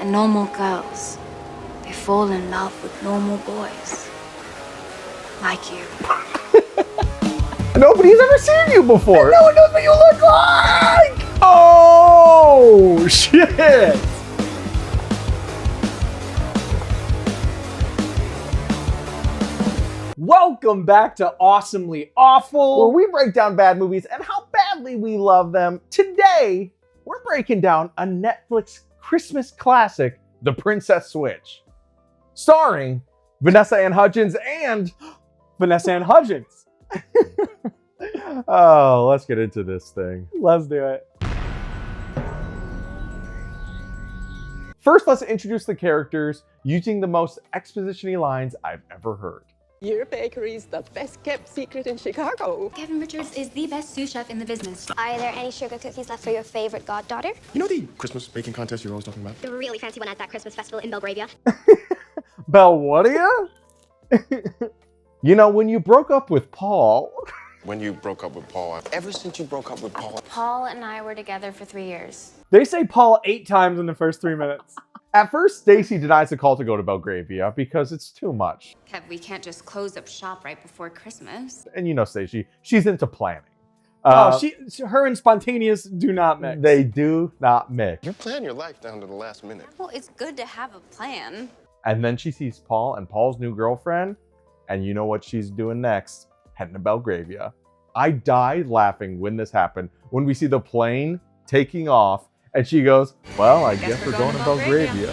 And normal girls, they fall in love with normal boys. Like you. Nobody's ever seen you before. And no one knows what you look like. Oh, shit. Welcome back to Awesomely Awful, where we break down bad movies and how badly we love them. Today, we're breaking down a Netflix Christmas classic, The Princess Switch, starring Vanessa Hudgens and Vanessa Hudgens. Oh, let's get into this thing. Let's do it. First, let's introduce the characters using the most exposition-y lines I've ever heard. Your bakery's the best kept secret in Chicago. Kevin Richards is the best sous chef in the business. Are there any sugar cookies left for your favorite goddaughter? You know the Christmas baking contest you're always talking about? The really fancy one at that Christmas festival in Belgravia. Belgravia? You know, when you broke up with Paul... When you broke up with Paul. Ever since you broke up with Paul. Paul and I were together for 3 years. They say Paul 8 times in the first 3 minutes. At first, Stacy denies the call to go to Belgravia because it's too much. Kev, we can't just close up shop right before Christmas. And you know Stacy, she's into planning. Her and spontaneous do not mix. They do not mix. You plan your life down to the last minute. Well, it's good to have a plan. And then she sees Paul and Paul's new girlfriend, and you know what she's doing next? Heading to Belgravia. I died laughing when this happened, when we see the plane taking off, and she goes, well, I guess we're going to Belgravia.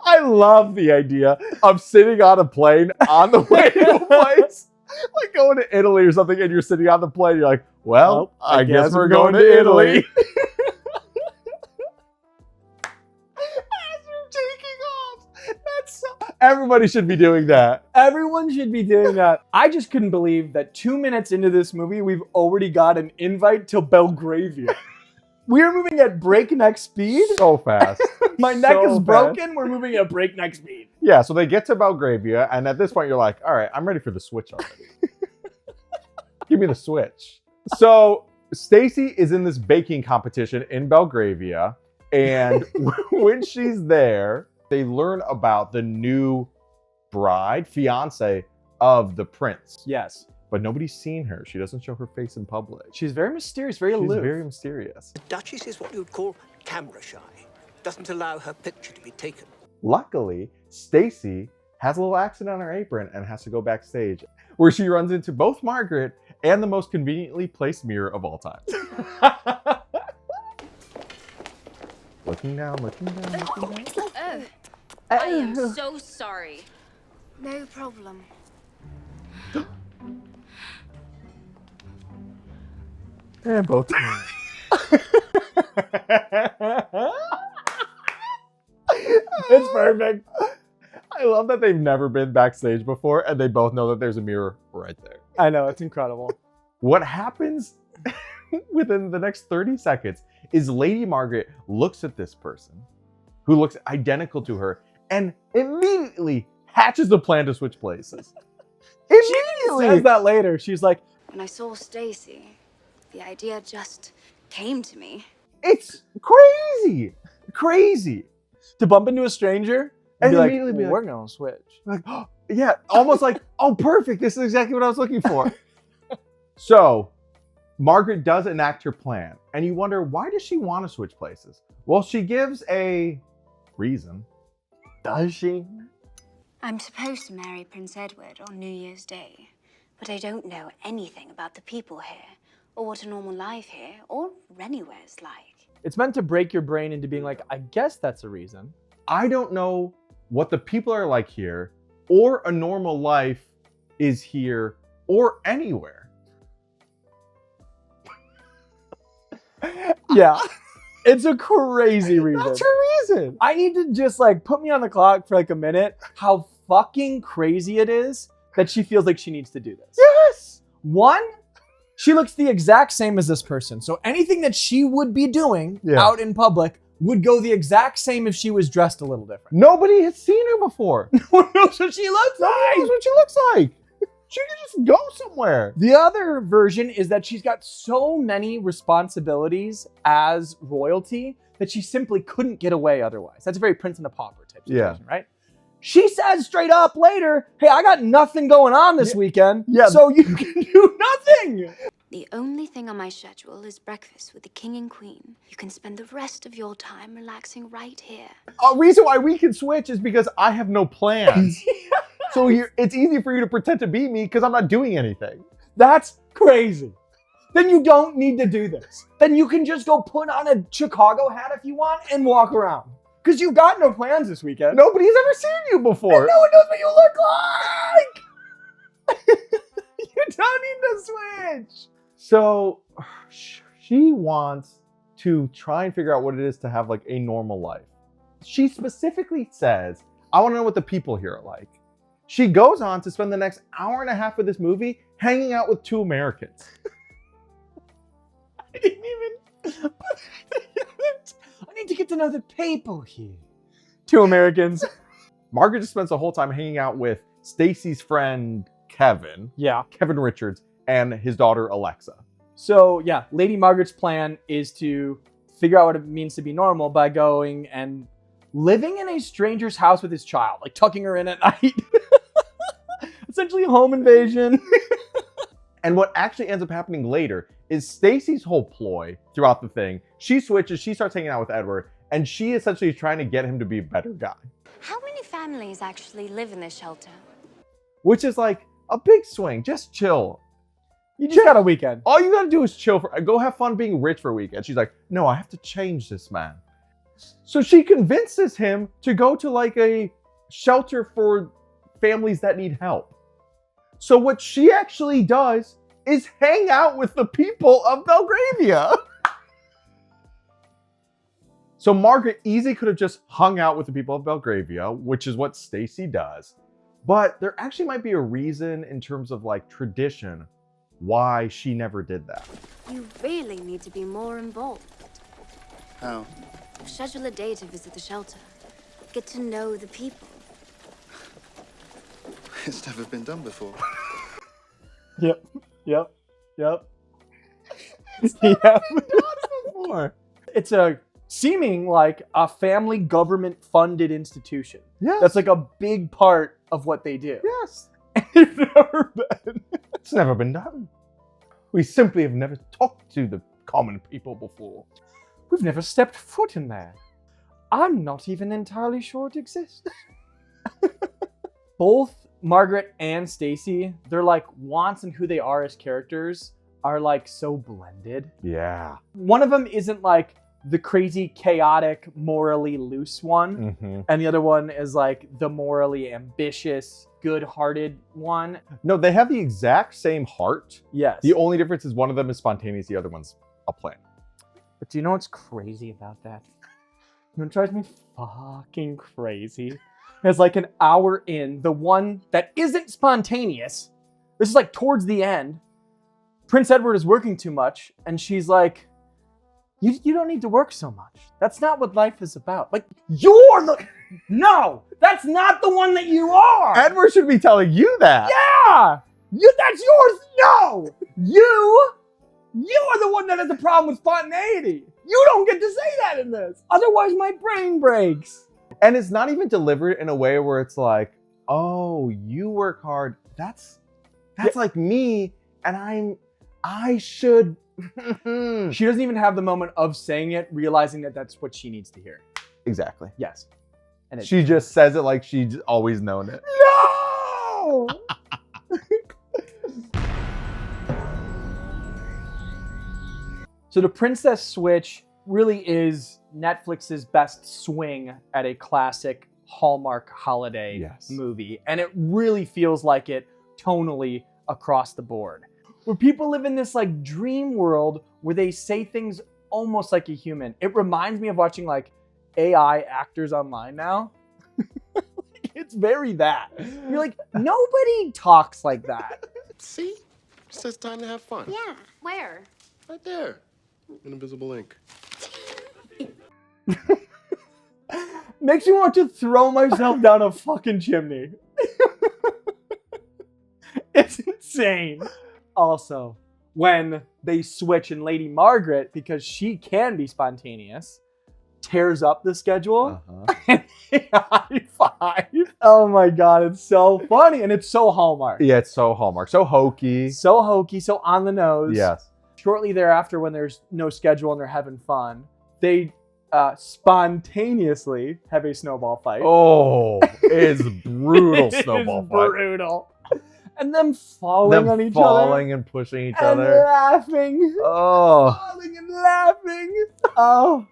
I love the idea of sitting on a plane on the way to a place. Like going to Italy or something, and you're sitting on the plane, you're like, well, I guess we're going to Italy. Everybody should be doing that. Everyone should be doing that. I just couldn't believe that 2 minutes into this movie, we've already got an invite to Belgravia. We are moving at breakneck speed. So fast. My neck So is fast. broken. We're moving at breakneck speed. Yeah, so they get to Belgravia, and at this point, you're like, all right, I'm ready for the Switch already. Give me the Switch. So Stacy is in this baking competition in Belgravia, and when she's there, they learn about the new bride, fiance of the prince. Yes. But nobody's seen her. She doesn't show her face in public. She's very mysterious, very She's aloof. very mysterious. The Duchess is what you'd call camera shy. Doesn't allow her picture to be taken. Luckily, Stacy has a little accident on her apron and has to go backstage, where she runs into both Margaret and the most conveniently placed mirror of all time. Looking down, looking down, looking down. Oh, I am so sorry. No problem. And both. It's perfect. I love that they've never been backstage before and they both know that there's a mirror right there. I know, it's incredible. What happens within the next 30 seconds is Lady Margaret looks at this person who looks identical to her and immediately hatches the plan to switch places. She says that later. She's like, When I saw Stacy, the idea just came to me. it's crazy. Crazy. to bump into a stranger And be like, immediately be like- we're gonna switch. Like, oh, yeah, almost like, oh, perfect. This is exactly what I was looking for. So Margaret does enact her plan, and you wonder, why does she want to switch places? Well, she gives a reason. Does she? I'm supposed to marry Prince Edward on New Year's Day, but I don't know anything about the people here, or what a normal life here, or anywhere is like. It's meant to break your brain into being like, I guess that's a reason. I don't know what the people are like here, or a normal life is here, or anywhere. Yeah. It's a crazy reason. That's her reason. I need to just like put me on the clock for like a minute. How fucking crazy it is that she feels like she needs to do this. Yes. One, she looks the exact same as this person. So anything that she would be doing out in public would go the exact same if she was dressed a little different. Nobody has seen her before. No one knows what she looks Nobody like. knows what she looks like. She can just go somewhere. The other version is that she's got so many responsibilities as royalty that she simply couldn't get away otherwise. That's a very Prince and the Pauper type situation, Yeah. right? She says straight up later, hey, I got nothing going on this weekend, so you can do nothing. The only thing on my schedule is breakfast with the king and queen. You can spend the rest of your time relaxing right here. A reason why we can switch is because I have no plans. So it's easy for you to pretend to be me because I'm not doing anything. That's crazy. Then you don't need to do this. Then you can just go put on a Chicago hat if you want and walk around. Because you've got no plans this weekend. Nobody's ever seen you before. And no one knows what you look like. You don't need to switch. So she wants to try and figure out what it is to have like a normal life. She specifically says, I want to know what the people here are like. She goes on to spend the next hour and a half of this movie hanging out with 2 Americans. I didn't even... I need to get to know the people here. 2 Americans. Margaret just spends the whole time hanging out with Stacy's friend, Kevin. Yeah. Kevin Richards and his daughter, Alexa. So yeah, Lady Margaret's plan is to figure out what it means to be normal by going and living in a stranger's house with his child, like tucking her in at night. Essentially a home invasion. And what actually ends up happening later is Stacy's whole ploy throughout the thing. She switches, she starts hanging out with Edward, and she essentially is trying to get him to be a better guy. How many families actually live in this shelter? Which is like a big swing. Just chill. You just got a weekend. All you gotta do is chill. Go have fun being rich for a weekend. She's like, no, I have to change this man. So she convinces him to go to like a shelter for families that need help. So what she actually does is hang out with the people of Belgravia. So Margaret easily could have just hung out with the people of Belgravia, which is what Stacy does. But there actually might be a reason in terms of like tradition why she never did that. You really need to be more involved. How? Schedule a day to visit the shelter. Get to know the people. It's never been done before. Yep. It's a seeming like a family government funded institution. Yes. That's like a big part of what they do. Yes. It's never been. It's never been done. We simply have never talked to the common people before. We've never stepped foot in there. I'm not even entirely sure it exists. Both Margaret and Stacy, their like wants and who they are as characters are like so blended. Yeah. One of them isn't like the crazy, chaotic, morally loose one. Mm-hmm. And the other one is like the morally ambitious, good-hearted one. No, they have the exact same heart. Yes. The only difference is one of them is spontaneous, the other one's a plan. But do you know what's crazy about that? You know what drives me fucking crazy? It's like an hour in, the one that isn't spontaneous, this is like towards the end, Prince Edward is working too much, and she's like, you don't need to work so much. That's not what life is about. Like, you're the... No! That's not the one that you are! Edward should be telling you that. Yeah! That's yours! No! You're the one that has a problem with spontaneity. You don't get to say that in this. Otherwise, my brain breaks. And it's not even delivered in a way where it's like, oh, you work hard. That's like me, and I should. She doesn't even have the moment of saying it, realizing that that's what she needs to hear. Exactly. Yes. And She just says it like she's always known it. No! So the Princess Switch really is Netflix's best swing at a classic Hallmark holiday movie. And it really feels like it tonally across the board. Where people live in this like dream world where they say things almost like a human. It reminds me of watching like AI actors online now. It's very that. You're like, nobody talks like that. See? It says time to have fun. Yeah, where? Right there. In invisible ink. Makes me want to throw myself down a fucking chimney. It's insane. Also, when they switch in Lady Margaret, because she can be spontaneous, tears up the schedule. Uh-huh. High five. Oh my God, it's so funny. And it's so Hallmark. Yeah, it's so Hallmark. So hokey. So hokey, so on the nose. Yes. Shortly thereafter, when there's no schedule and they're having fun, they spontaneously have a snowball fight. Oh, it's brutal snowball fight. Brutal. And them falling on each other. Falling and pushing each and other. laughing. Oh. Falling and laughing. Oh.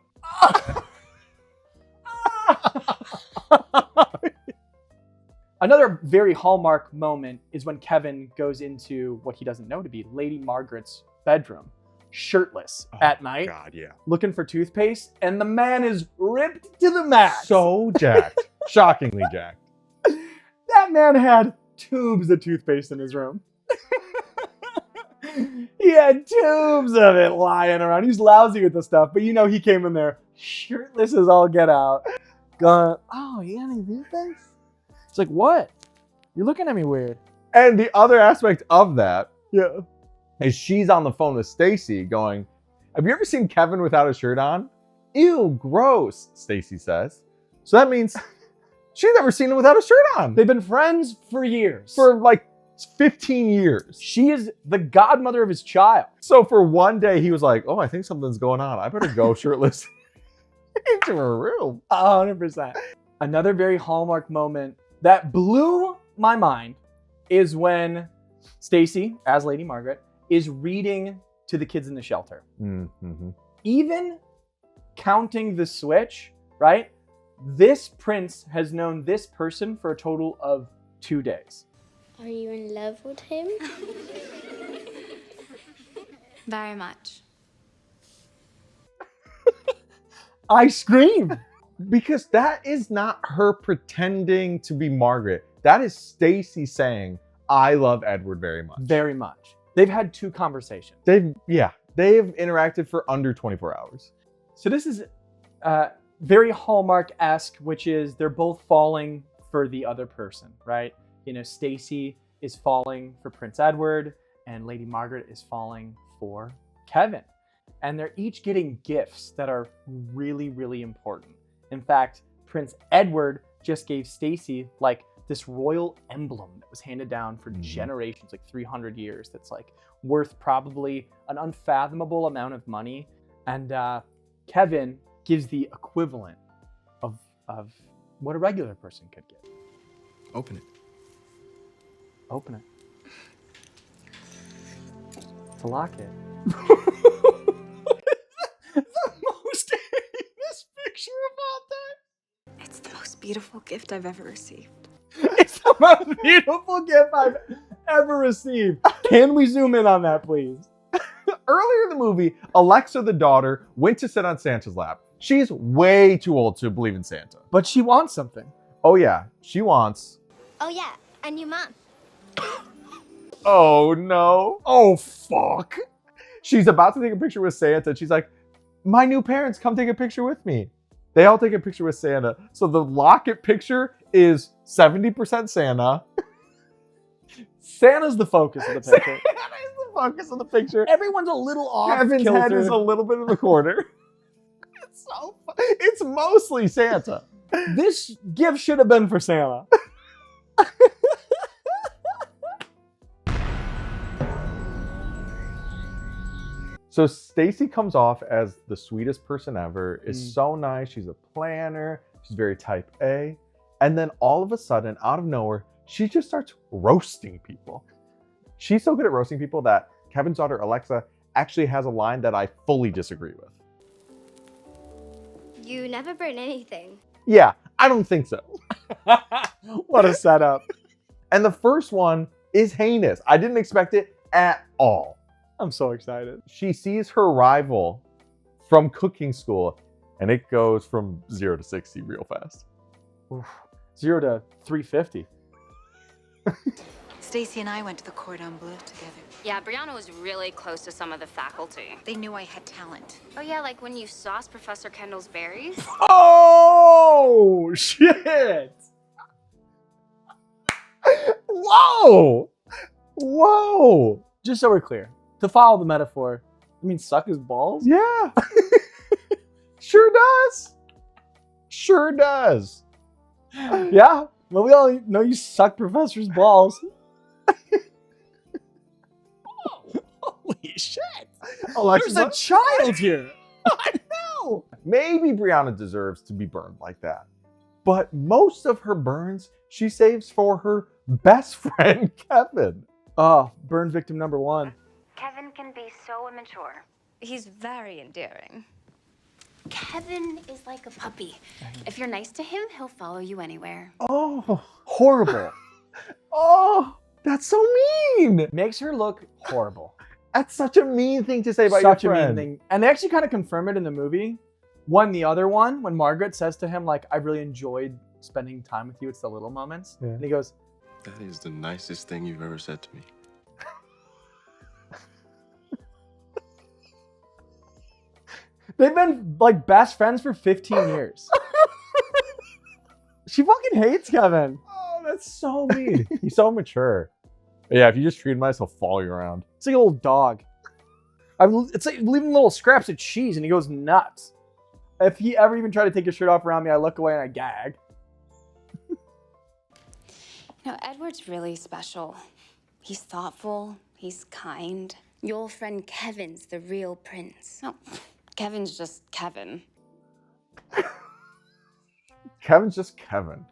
Another very Hallmark moment is when Kevin goes into what he doesn't know to be Lady Margaret's bedroom, shirtless at night, God, yeah. looking for toothpaste, and the man is ripped to the max. So jacked. Shockingly jacked. That man had tubes of toothpaste in his room. He had tubes of it lying around. He's lousy with the stuff, but you know he came in there shirtless as all get out. Going, oh, you got any toothpaste? It's like, what? You're looking at me weird. And the other aspect of that Yeah. is she's on the phone with Stacy going, have you ever seen Kevin without a shirt on? Ew, gross, Stacy says. So that means she's never seen him without a shirt on. They've been friends for years. For like 15 years. She is the godmother of his child. So for one day, he was like, oh, I think something's going on. I better go shirtless into her room. 100%. Another very Hallmark moment that blew my mind is when Stacy, as Lady Margaret, is reading to the kids in the shelter. Mm-hmm. Even counting the switch, right? This prince has known this person for a total of 2 days. Are you in love with him? Very much. I screamed. Because that is not her pretending to be Margaret. That is Stacy saying, I love Edward very much. Very much. They've had 2 conversations. They've interacted for under 24 hours. So this is very Hallmark-esque, which is they're both falling for the other person, right? You know, Stacy is falling for Prince Edward and Lady Margaret is falling for Kevin. And they're each getting gifts that are really, really important. In fact, Prince Edward just gave Stacy like this royal emblem that was handed down for generations, like 300 years, that's like worth probably an unfathomable amount of money. And Kevin gives the equivalent of what a regular person could get. Open it. Open it. It's a locket. The most heinous picture of all time. It's the most beautiful gift I've ever received. It's the most beautiful gift I've ever received. Can we zoom in on that, please? Earlier in the movie, Alexa, the daughter, went to sit on Santa's lap. She's way too old to believe in Santa. But she wants something. Oh yeah, she wants... Oh yeah, a new mom. Oh no. Oh fuck. She's about to take a picture with Santa and she's like, my new parents, come take a picture with me. They all take a picture with Santa. So the locket picture is 70% Santa. Santa's the focus of the picture. Santa is the focus of the picture. Everyone's a little off Kevin's kilter. head is a little bit in the corner. It's so fun. It's mostly Santa. This gift should have been for Santa. So Stacy comes off as the sweetest person ever, is so nice. She's a planner. She's very type A. And then all of a sudden, out of nowhere, she just starts roasting people. She's so good at roasting people that Kevin's daughter, Alexa, actually has a line that I fully disagree with. You never burn anything. Yeah, I don't think so. What a setup. And the first one is heinous. I didn't expect it at all. I'm so excited. She sees her rival from cooking school and it goes from 0 to 60 real fast. Oof. 0 to 350. Stacy and I went to the Cordon Bleu together. Yeah, Brianna was really close to some of the faculty. They knew I had talent. Oh yeah, like when you sauced Professor Kendall's berries? Oh, shit. Whoa. Whoa. Just so we're clear, to follow the metaphor, I mean suck his balls? Yeah. Sure does. sure does. Yeah. Well, we all know you suck professors' balls. Holy shit! Alexis, There's a child here. I know. Maybe Brianna deserves to be burned like that. But most of her burns, she saves for her best friend, Kevin. Oh, burn victim number 1. Kevin can be so immature. He's very endearing. Kevin is like a puppy. If you're nice to him, he'll follow you anywhere. Oh, Horrible. oh, that's so mean. Makes her look horrible. That's such a mean thing to say about Such your a friend. mean thing. And they actually kind of confirm it in the movie. The other one, when Margaret says to him, like, I really enjoyed spending time with you. It's the little moments. Yeah. And he goes, That is the nicest thing you've ever said to me. they've been like best friends for 15 years. She fucking hates Kevin. Oh, that's so mean. He's so mature. Yeah, if you just treat him nice, he'll follow you around. It's like a little dog. It's like leaving little scraps of cheese and he goes nuts. If he ever even tried to take his shirt off around me, I look away and I gag. No, Edward's really special. He's thoughtful, he's kind. Your friend Kevin's the real prince. No, Kevin's just Kevin. Kevin's just Kevin.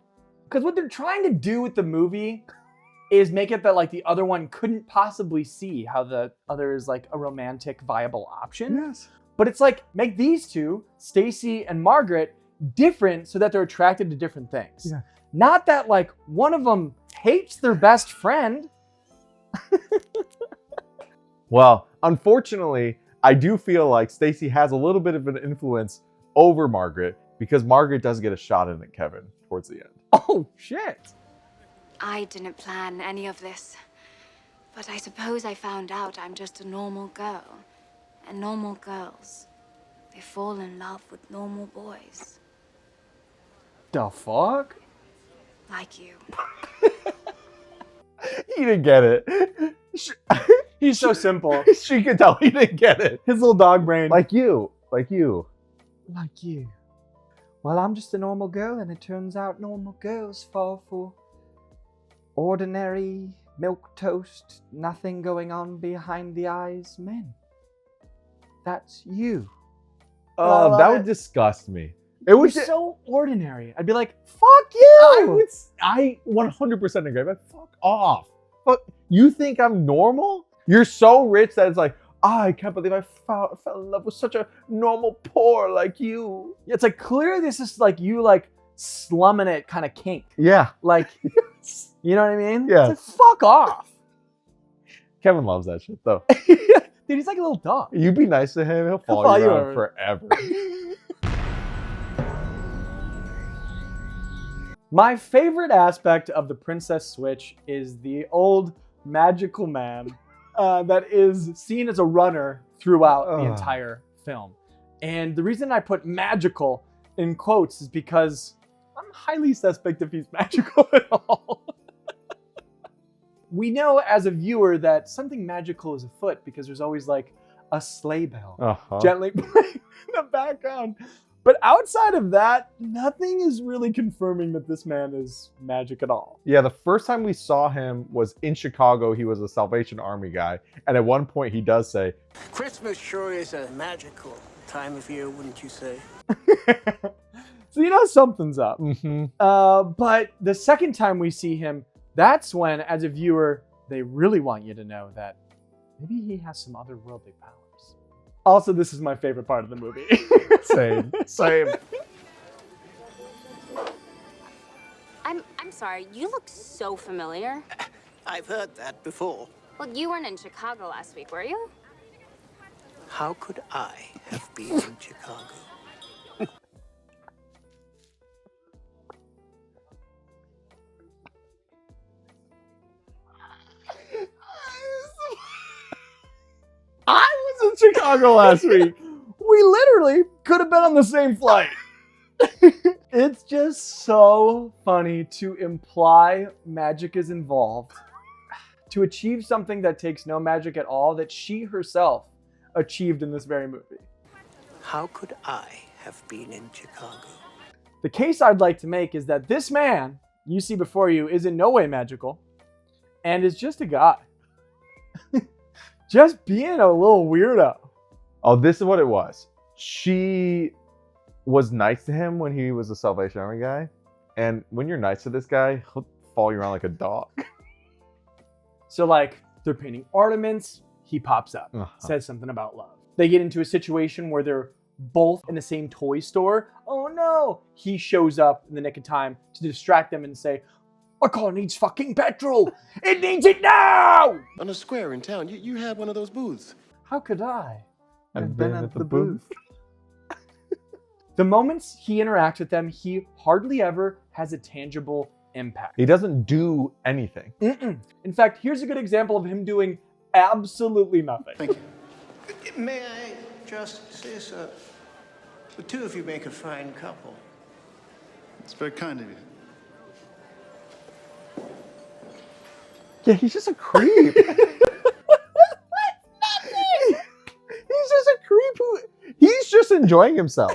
Because what they're trying to do with the movie is make it that like the other one couldn't possibly see how the other is like a romantic viable option. Yes. But it's like, make these two, Stacy and Margaret, different so that they're attracted to different things. Yeah. Not that like one of them hates their best friend. Well, unfortunately, I do feel like Stacy has a little bit of an influence over Margaret because Margaret does get a shot in at Kevin towards the end. Oh, shit. I didn't plan any of this. But I suppose I found out I'm just a normal girl. And normal girls, they fall in love with normal boys. The fuck? Like you. He didn't get it. He's so simple. She could tell he didn't get it. His little dog brain. Like you. Like you. Like you. Well, I'm just a normal girl, and it turns out normal girls fall for ordinary, milquetoast, nothing going on behind the eyes men. That's you. Oh, that would disgust me. It You're would so ordinary. I'd be like, fuck you! I 100% agree, but fuck off. But you think I'm normal? You're so rich that it's like, I can't believe I fell in love with such a normal poor like you. It's like, clearly this is like you like slumming it kind of kink. Yeah. Like, you know what I mean? Yeah. It's like, fuck off. Kevin loves that shit though. Dude, he's like a little dog. You be nice to him, he'll follow you around forever. My favorite aspect of the Princess Switch is the old magical man that is seen as a runner throughout the entire film. And the reason I put magical in quotes is because I'm highly suspect if he's magical at all. We know as a viewer that something magical is afoot because there's always like a sleigh bell gently playing in the background. But outside of that, nothing is really confirming that this man is magic at all. Yeah, the first time we saw him was in Chicago. He was a Salvation Army guy. And at one point he does say, Christmas sure is a magical time of year, wouldn't you say? So you know something's up. mm-hmm. But the second time we see him, that's when, as a viewer, they really want you to know that maybe he has some otherworldly powers. Also, this is my favorite part of the movie. Same. I'm sorry, you look so familiar. I've heard that before. Well, you weren't in Chicago last week, were you? How could I have been in Chicago? I was in Chicago last week. We literally could have been on the same flight. It's just so funny to imply magic is involved, to achieve something that takes no magic at all, that she herself achieved in this very movie. How could I have been in Chicago? The case I'd like to make is that this man you see before you is in no way magical and is just a guy. Just being a little weirdo. Oh, this is what it was. She was nice to him when he was a Salvation Army guy. And when you're nice to this guy, he'll follow you around like a dog. So like they're painting ornaments, he pops up, says something about love. They get into a situation where they're both in the same toy store. Oh no! He shows up in the nick of time to distract them and say, "My car needs fucking petrol! It needs it now!" On a square in town, you had one of those booths. How could I? I've been at the booth. The moments he interacts with them, he hardly ever has a tangible impact. He doesn't do anything. In fact, here's a good example of him doing absolutely nothing. Thank you. May I just say so? The two of you make a fine couple. It's very kind of you. Yeah, he's just a creep. He's just a creep who he's just enjoying himself.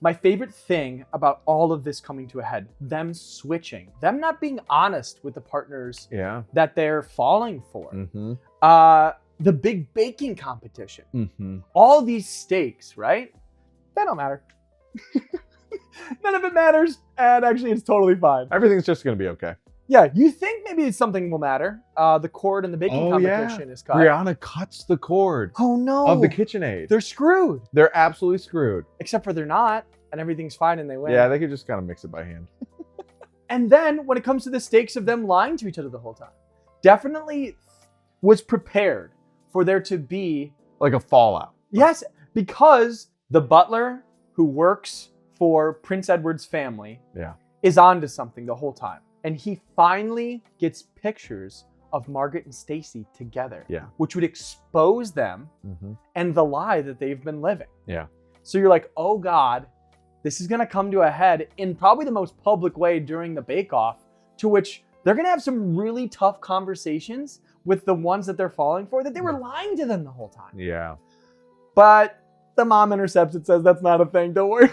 My favorite thing about all of this coming to a head, them switching, them not being honest with the partners that they're falling for. The big baking competition. All these stakes, right? They don't matter. None of it matters, and actually it's totally fine. Everything's just gonna be okay. Yeah, you think maybe something will matter. The cord in the baking competition is cut. Brianna cuts the cord. Oh no. Of the KitchenAid. They're screwed. They're absolutely screwed. Except for they're not, and everything's fine and they win. Yeah, they could just kind of mix it by hand. And then when it comes to the stakes of them lying to each other the whole time, definitely was prepared for there to be like a fallout. Yes, because the butler who works for Prince Edward's family is onto something the whole time. And he finally gets pictures of Margaret and Stacy together, which would expose them and the lie that they've been living. Yeah. So you're like, oh God, this is gonna come to a head in probably the most public way during the bake-off, to which they're gonna have some really tough conversations with the ones that they're falling for, that they were lying to them the whole time. Yeah. But the mom intercepts it, says that's not a thing, don't worry.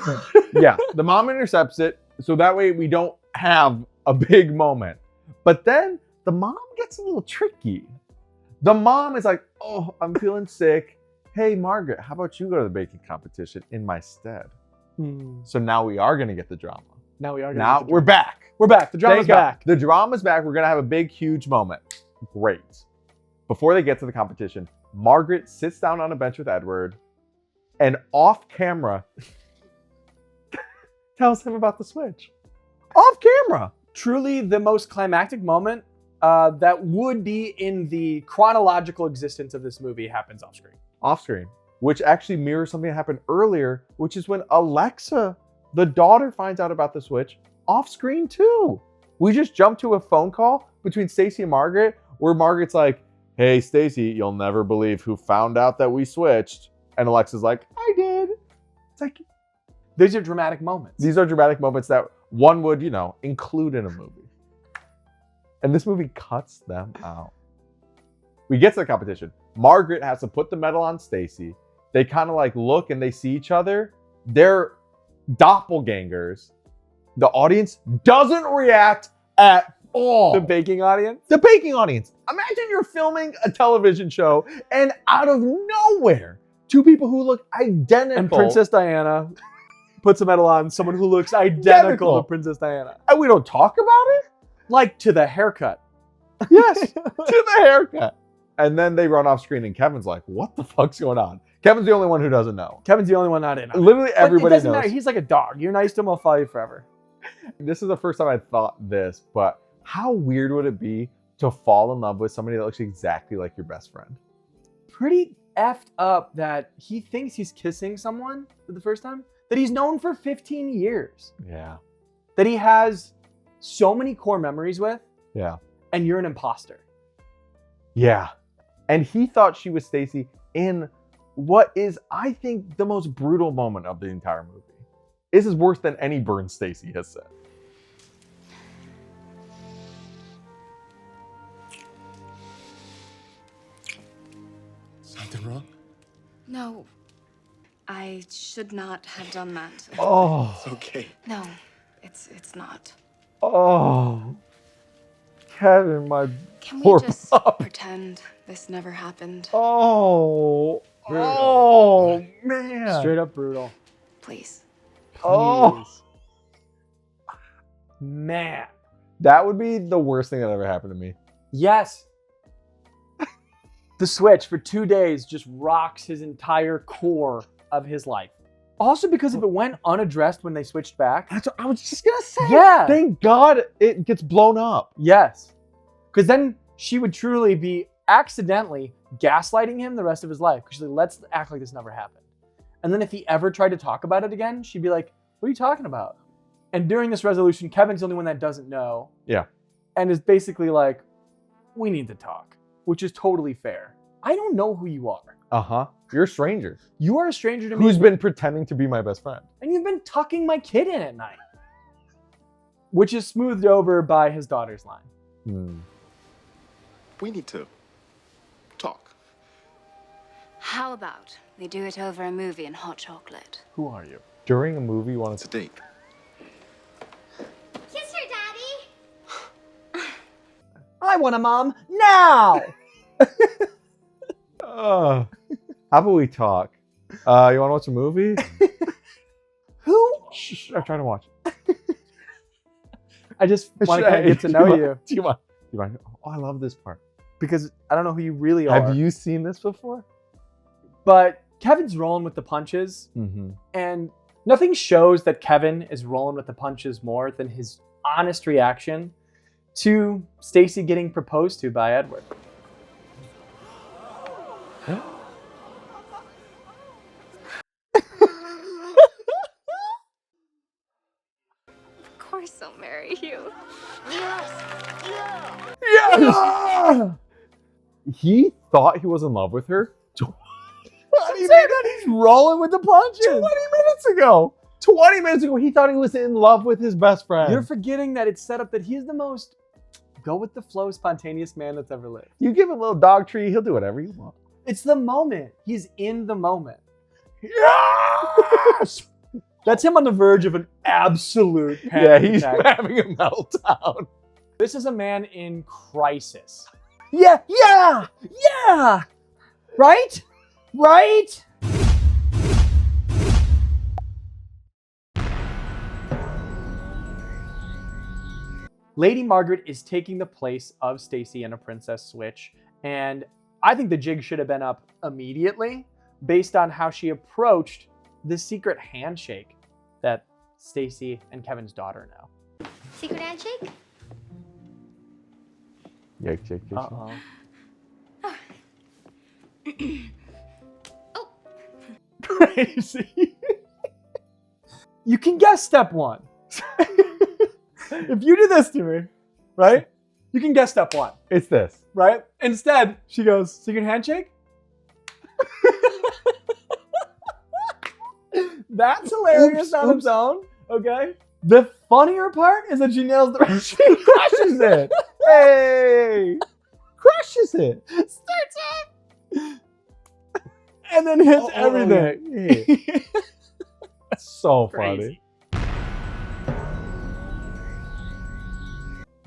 Yeah, the mom intercepts it, so that way we don't have a big moment. But then the mom gets a little tricky. The mom is like, oh, I'm feeling sick. Hey, Margaret, how about you go to the baking competition in my stead? So now we are going to get the drama. Now we are. Now we're back. We're back. The drama's back. The drama's back. We're going to have a big, huge moment. Great. Before they get to the competition, Margaret sits down on a bench with Edward and off camera tells him about the switch. Off camera. Truly the most climactic moment that would be in the chronological existence of this movie happens off screen. Off screen. Which actually mirrors something that happened earlier, which is when Alexa, the daughter, finds out about the switch off screen too. We just jumped to a phone call between Stacy and Margaret where Margaret's like, hey, Stacy, you'll never believe who found out that we switched. And Alexa's like, I did. It's like, these are dramatic moments. These are dramatic moments that one would, include in a movie. And this movie cuts them out. We get to the competition. Margaret has to put the medal on Stacy. They kind of like look and they see each other. They're doppelgangers. The audience doesn't react at all. The baking audience? The baking audience. Imagine you're filming a television show and out of nowhere, two people who look identical. And Princess Diana puts a medal on someone who looks identical to Princess Diana. And we don't talk about it? Like to the haircut. Yes, to the haircut. And then they run off screen and Kevin's like, what the fuck's going on? Kevin's the only one who doesn't know. Kevin's the only one not in. Literally everybody knows. Matter. He's like a dog. You're nice to him, I'll follow you forever. This is the first time I thought this, but how weird would it be to fall in love with somebody that looks exactly like your best friend? Pretty effed up that he thinks he's kissing someone for the first time that he's known for 15 years. Yeah. That he has so many core memories with. Yeah. And you're an imposter. Yeah. And he thought she was Stacy in what is, I think, the most brutal moment of the entire movie. This is worse than any burn Stacy has said. Something wrong? No, I should not have done that. Oh. It's okay. No, it's not. Oh. Kevin, my Can poor we just pup. pretend this never happened? Oh. Brutal. Oh, man. Straight up brutal. Please. Oh. Please. Man. That would be the worst thing that ever happened to me. Yes. The switch for 2 days just rocks his entire core of his life. Also because if it went unaddressed when they switched back. That's what I was just gonna say. Yeah. Thank God it gets blown up. Yes. Because then she would truly be accidentally gaslighting him the rest of his life. Because she's like, let's act like this never happened. And then if he ever tried to talk about it again, she'd be like, what are you talking about? And during this resolution, Kevin's the only one that doesn't know. Yeah. And is basically like, we need to talk, which is totally fair. I don't know who you are. Uh-huh. You're a stranger. You are a stranger to me. Who's been pretending to be my best friend. And you've been tucking my kid in at night. Which is smoothed over by his daughter's line. We need to talk. How about we do it over a movie and hot chocolate? Who are you? During a movie, you wanted It's a date. Kiss her, Daddy. I want a mom now. how about we talk? You want to watch a movie? Who? Shh, I'm trying to watch. I just want to kind of get to know you. Do you mind? Oh, I love this part. Because I don't know who you really are. Have you seen this before? But Kevin's rolling with the punches. Mm-hmm. And nothing shows that Kevin is rolling with the punches more than his honest reaction to Stacy getting proposed to by Edward. Of course I'll marry you. Yeah! He thought he was in love with her 20 He's rolling with the punches. minutes ago. 20 minutes ago, he thought he was in love with his best friend. You're forgetting that it's set up that he's the most go with the flow, spontaneous man that's ever lived. You give him a little dog treat, he'll do whatever you want. It's the moment. He's in the moment. Yes! That's him on the verge of an absolute Yeah, panic he's attack. having a meltdown. This is a man in crisis. Yeah. Right? Lady Margaret is taking the place of Stacy in A Princess Switch, and I think the jig should have been up immediately based on how she approached the secret handshake that Stacy and Kevin's daughter know. Secret handshake? Yike. Uh-oh. Oh. Crazy. You can guess step one. If you do this to me, right? You can guess step one, It's this. right? Instead, she goes, secret handshake? That's hilarious on its own, okay? The funnier part is that she nails the She crushes it. Hey! Crushes it. starts up and then hits everything. Yeah. So funny. Crazy.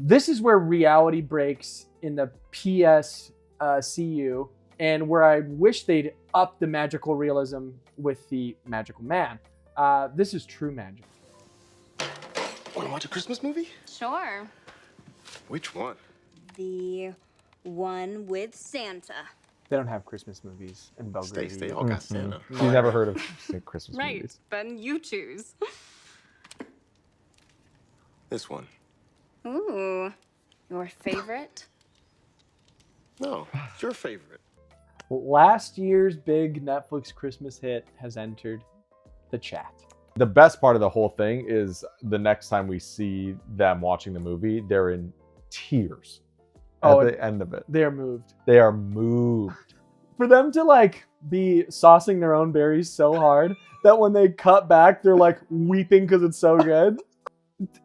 This is where reality breaks in the PSCU, and where I wish they'd up the magical realism with the magical man. This is true magic. Want to watch a Christmas movie? Sure. Which one? The one with Santa. They don't have Christmas movies in Belgrade. Stace, they all got Santa. She's never heard of Christmas Right, movies. then you choose. This one. Ooh, your favorite? No, it's your favorite. Last year's big Netflix Christmas hit has entered the chat. The best part of the whole thing is the next time we see them watching the movie, they're in tears at the end of it. They're moved. They are moved. For them to like be saucing their own berries so hard that when they cut back, they're like weeping because it's so good.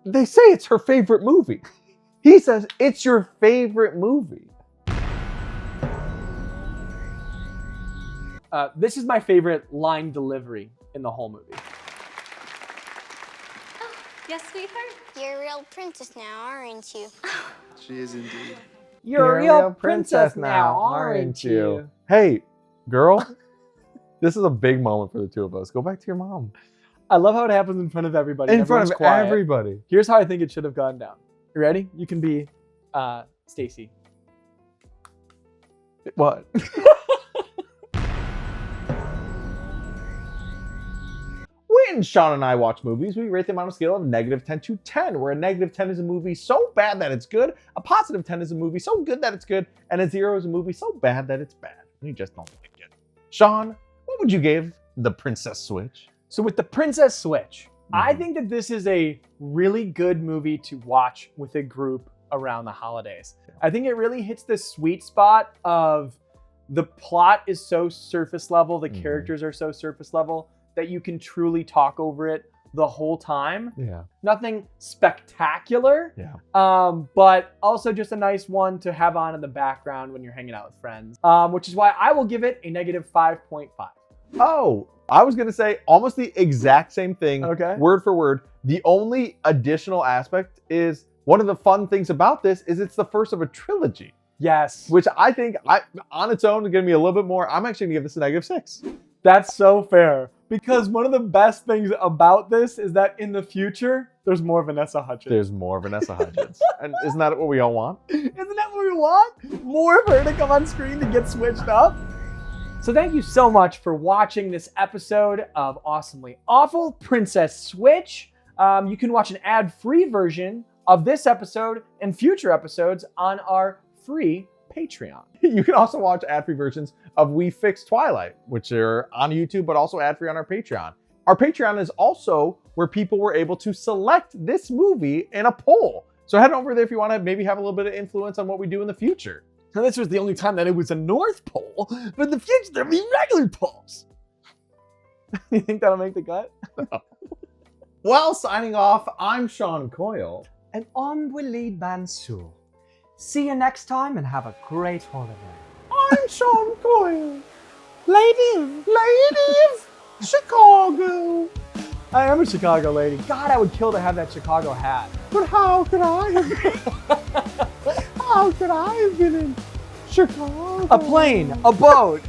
They say it's her favorite movie. He says it's your favorite movie. This is my favorite line delivery in the whole movie. Yes, sweetheart? You're a real princess now, aren't you? She is indeed. You're a real princess now, aren't you? Hey, girl, this is a big moment for the two of us. Go back to your mom. I love how it happens in front of everybody. In front of Everyone's quiet. everybody. Here's how I think it should have gone down. You ready? You can be Stacy. What? When Sean and I watch movies, we rate them on a scale of -10 to 10, where a -10 is a movie so bad that it's good, a +10 is a movie so good that it's good, and a 0 is a movie so bad that it's bad. We just don't like it. Sean, what would you give The Princess Switch? So with The Princess Switch, I think that this is a really good movie to watch with a group around the holidays. I think it really hits the sweet spot of the plot is so surface level, the characters are so surface level, that you can truly talk over it the whole time. Yeah. Nothing spectacular, but also just a nice one to have on in the background when you're hanging out with friends, which is why I will give it a -5.5. Oh, I was going to say almost the exact same thing, word for word. The only additional aspect is one of the fun things about this is it's the first of a trilogy. Yes. Which I think on its own is going to be a little bit more. I'm actually going to give this a -6. That's so fair. Because one of the best things about this is that in the future, there's more Vanessa Hudgens. There's more Vanessa Hudgens. And isn't that what we all want? Isn't that what we want? More of her to come on screen to get switched up? So thank you so much for watching this episode of Awesomely Awful Princess Switch. You can watch an ad-free version of this episode and future episodes on our free Patreon. You can also watch ad-free versions of We Fix Twilight, which are on YouTube, but also ad-free on our Patreon. Our Patreon is also where people were able to select this movie in a poll. So head over there if you want to maybe have a little bit of influence on what we do in the future. Now, this was the only time that it was a North Pole, but in the future there'll be regular poles. You think that'll make the cut? No. Well, signing off, I'm Sean Coyle. And I'm Waleed Mansour. See you next time and have a great holiday. I'm Sean Coyle. Lady of Chicago. I am a Chicago lady. God, I would kill to have that Chicago hat. But how could I have been in Chicago? A plane, a boat.